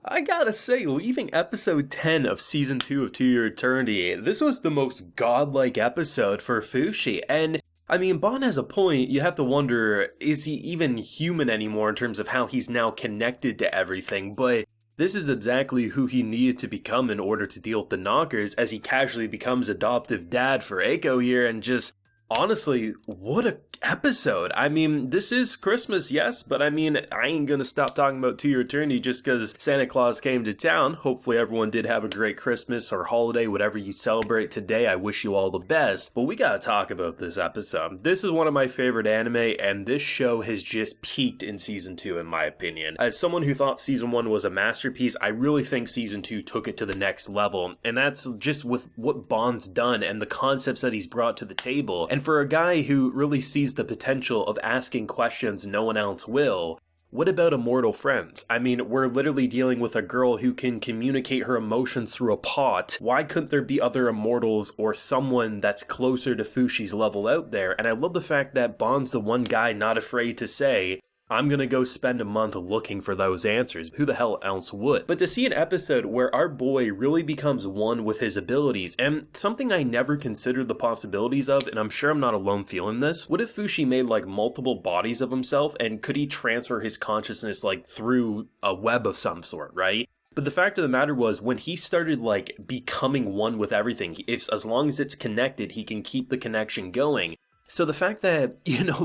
I gotta say, leaving episode 10 of season 2 of To Your Eternity, this was the most godlike episode for Fushi, and I mean, Bon has a point. You have to wonder, is he even human anymore in terms of how he's now connected to everything? But this is exactly who he needed to become in order to deal with the knockers, as he casually becomes adoptive dad for Eiko here, and just, honestly, what a episode. I mean, this is Christmas, yes, but I mean, I ain't gonna stop talking about To Your Eternity just because Santa Claus came to town. Hopefully everyone did have a great Christmas or holiday, whatever you celebrate today. I wish you all the best. But we gotta talk about this episode. This is one of my favorite anime, and this show has just peaked in season 2, in my opinion. As someone who thought season 1 was a masterpiece, I really think season 2 took it to the next level, and that's just with what Bond's done and the concepts that he's brought to the table. And for a guy who really sees the potential of asking questions no one else will, what about immortal friends? I mean, we're literally dealing with a girl who can communicate her emotions through a pot. Why couldn't there be other immortals or someone that's closer to Fushi's level out there? And I love the fact that Bond's the one guy not afraid to say, I'm gonna go spend a month looking for those answers. Who the hell else would? But to see an episode where our boy really becomes one with his abilities, and something I never considered the possibilities of, and I'm sure I'm not alone feeling this, what if Fushi made like multiple bodies of himself, and could he transfer his consciousness like through a web of some sort, right? But the fact of the matter was, when he started like becoming one with everything, if as long as it's connected, he can keep the connection going. So the fact that,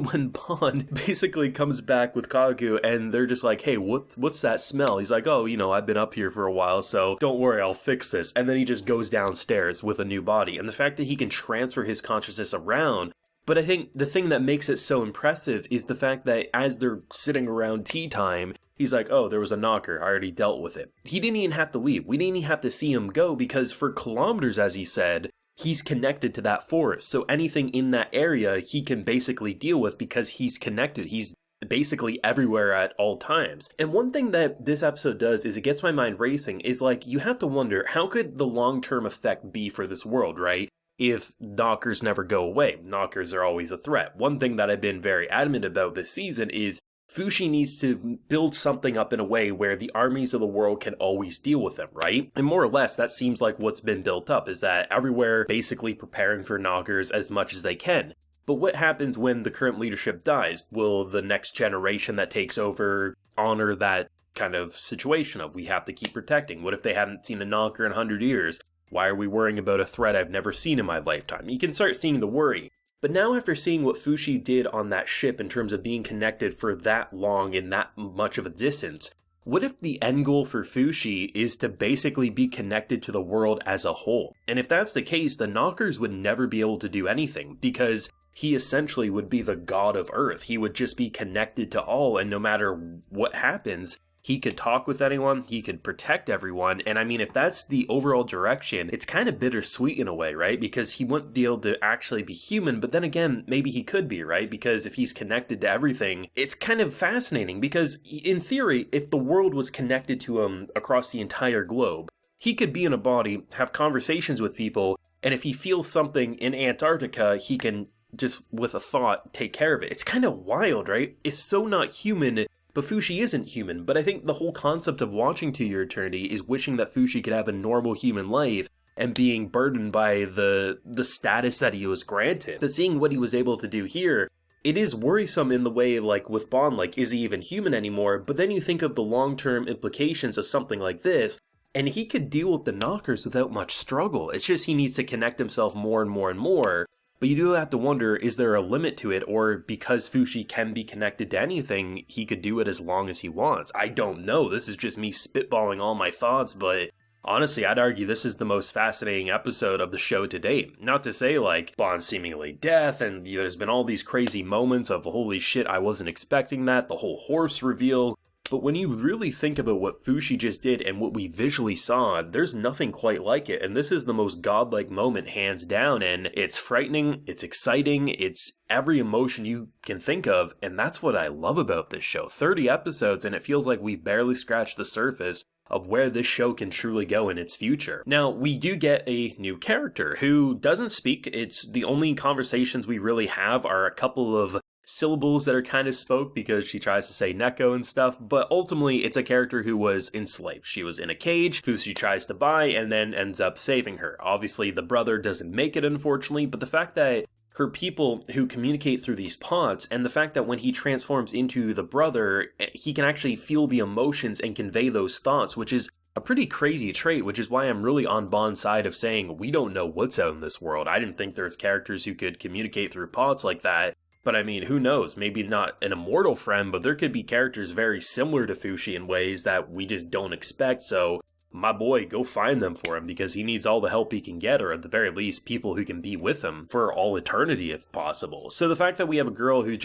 when Bond basically comes back with Kagu and they're just like, hey, what's that smell? He's like, oh, I've been up here for a while, so don't worry, I'll fix this. And then he just goes downstairs with a new body. And the fact that he can transfer his consciousness around. But I think the thing that makes it so impressive is the fact that as they're sitting around tea time, he's like, oh, there was a knocker, I already dealt with it. He didn't even have to leave. We didn't even have to see him go because for kilometers, as he said, he's connected to that forest, so anything in that area he can basically deal with because he's connected. He's basically everywhere at all times. And one thing that this episode does is it gets my mind racing, is like, you have to wonder, how could the long-term effect be for this world, right? If knockers never go away. Knockers are always a threat. One thing that I've been very adamant about this season is Fushi needs to build something up in a way where the armies of the world can always deal with them, right? And more or less, that seems like what's been built up, is that everywhere basically preparing for knockers as much as they can. But what happens when the current leadership dies? Will the next generation that takes over honor that kind of situation of we have to keep protecting? What if they haven't seen a knocker in 100 years? Why are we worrying about a threat I've never seen in my lifetime? You can start seeing the worry. But now after seeing what Fushi did on that ship in terms of being connected for that long and that much of a distance, what if the end goal for Fushi is to basically be connected to the world as a whole? And if that's the case, the knockers would never be able to do anything because he essentially would be the god of Earth. He would just be connected to all, and no matter what happens, he could talk with anyone, he could protect everyone, and I mean, if that's the overall direction, it's kind of bittersweet in a way, right? Because he wouldn't be able to actually be human, but then again, maybe he could be, right? Because if he's connected to everything, it's kind of fascinating, because in theory, if the world was connected to him across the entire globe, he could be in a body, have conversations with people, and if he feels something in Antarctica, he can just, with a thought, take care of it. It's kind of wild, right? It's so not human. But Fushi isn't human, but I think the whole concept of watching To Your Eternity is wishing that Fushi could have a normal human life and being burdened by the status that he was granted. But seeing what he was able to do here, it is worrisome in the way, like with Bond, like, is he even human anymore? But then you think of the long-term implications of something like this, and he could deal with the knockers without much struggle. It's just he needs to connect himself more and more and more. But you do have to wonder, is there a limit to it, or because Fushi can be connected to anything, he could do it as long as he wants? I don't know, this is just me spitballing all my thoughts, but honestly, I'd argue this is the most fascinating episode of the show to date. Not to say, like, Bond's seemingly death, and there's been all these crazy moments of, holy shit, I wasn't expecting that, the whole horse reveal. But when you really think about what Fushi just did and what we visually saw, there's nothing quite like it. And this is the most godlike moment, hands down. And it's frightening, it's exciting, it's every emotion you can think of. And that's what I love about this show. 30 episodes, and it feels like we barely scratched the surface of where this show can truly go in its future. Now, we do get a new character who doesn't speak. It's the only conversations we really have are a couple of syllables that are kind of spoke because she tries to say neko and stuff, but ultimately it's a character who was enslaved. She was in a cage, Fushi tries to buy and then ends up saving her. Obviously the brother doesn't make it, unfortunately, but the fact that her people who communicate through these pods, and the fact that when he transforms into the brother, he can actually feel the emotions and convey those thoughts, which is a pretty crazy trait, which is why I'm really on Bond's side of saying we don't know what's out in this world. I didn't think there's characters who could communicate through pods like that. But I mean, who knows? Maybe not an immortal friend, but there could be characters very similar to Fushi in ways that we just don't expect. So, my boy, go find them for him because he needs all the help he can get, or at the very least, people who can be with him for all eternity if possible. So the fact that we have a girl who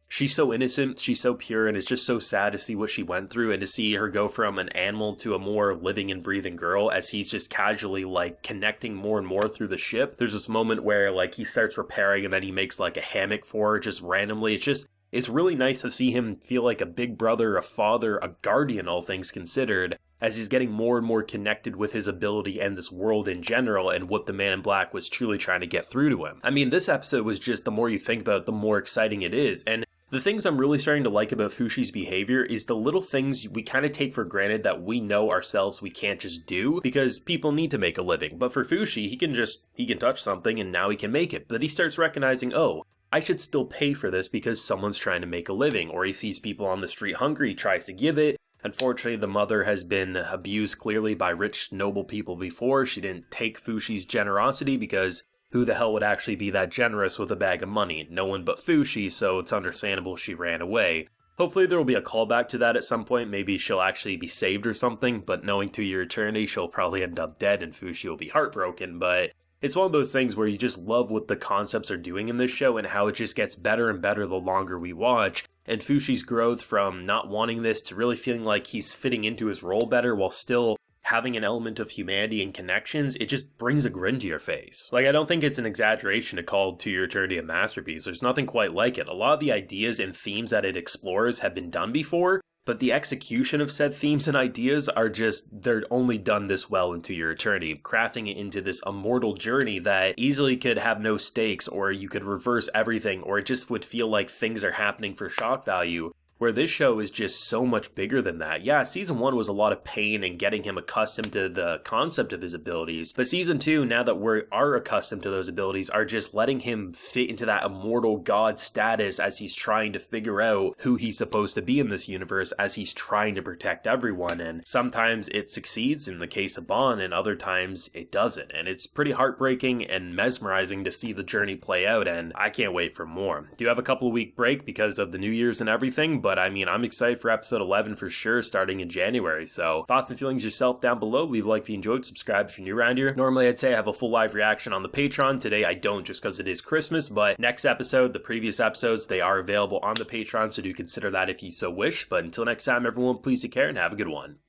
she's so innocent, she's so pure, and it's just so sad to see what she went through and to see her go from an animal to a more living and breathing girl as he's just casually connecting more and more through the ship. There's this moment where he starts repairing and then he makes a hammock for her just randomly. It's really nice to see him feel like a big brother, a father, a guardian, all things considered, as he's getting more and more connected with his ability and this world in general and what the Man in Black was truly trying to get through to him. I mean, this episode was just, the more you think about it, the more exciting it is. And the things I'm really starting to like about Fushi's behavior is the little things we kind of take for granted that we know ourselves we can't just do because people need to make a living. But for Fushi, he can touch something and now he can make it. But he starts recognizing, oh, I should still pay for this because someone's trying to make a living. Or he sees people on the street hungry, he tries to give it. Unfortunately, the mother has been abused clearly by rich, noble people before. She didn't take Fushi's generosity because who the hell would actually be that generous with a bag of money? No one but Fushi, so it's understandable she ran away. Hopefully there will be a callback to that at some point. Maybe she'll actually be saved or something, but knowing 2 Year Eternity, she'll probably end up dead and Fushi will be heartbroken, but it's one of those things where you just love what the concepts are doing in this show and how it just gets better and better the longer we watch. And Fushi's growth from not wanting this to really feeling like he's fitting into his role better while still having an element of humanity and connections, it just brings a grin to your face. I don't think it's an exaggeration to call 2 Year Eternity a masterpiece. There's nothing quite like it. A lot of the ideas and themes that it explores have been done before, but the execution of said themes and ideas they're only done this well in 2 Year Eternity, crafting it into this immortal journey that easily could have no stakes, or you could reverse everything, or it just would feel like things are happening for shock value. Where this show is just so much bigger than that. Yeah, season 1 was a lot of pain and getting him accustomed to the concept of his abilities, but season 2, now that we are accustomed to those abilities, are just letting him fit into that immortal god status as he's trying to figure out who he's supposed to be in this universe, as he's trying to protect everyone, and sometimes it succeeds in the case of Bond, and other times it doesn't, and it's pretty heartbreaking and mesmerizing to see the journey play out, and I can't wait for more. Do have a couple of week break because of the New Year's and everything, but I mean, I'm excited for episode 11 for sure, starting in January. So, thoughts and feelings yourself down below. Leave a like if you enjoyed, subscribe if you're new around here. Normally, I'd say I have a full live reaction on the Patreon. Today, I don't just because it is Christmas, but next episode, the previous episodes, they are available on the Patreon, so do consider that if you so wish. But until next time, everyone, please take care and have a good one.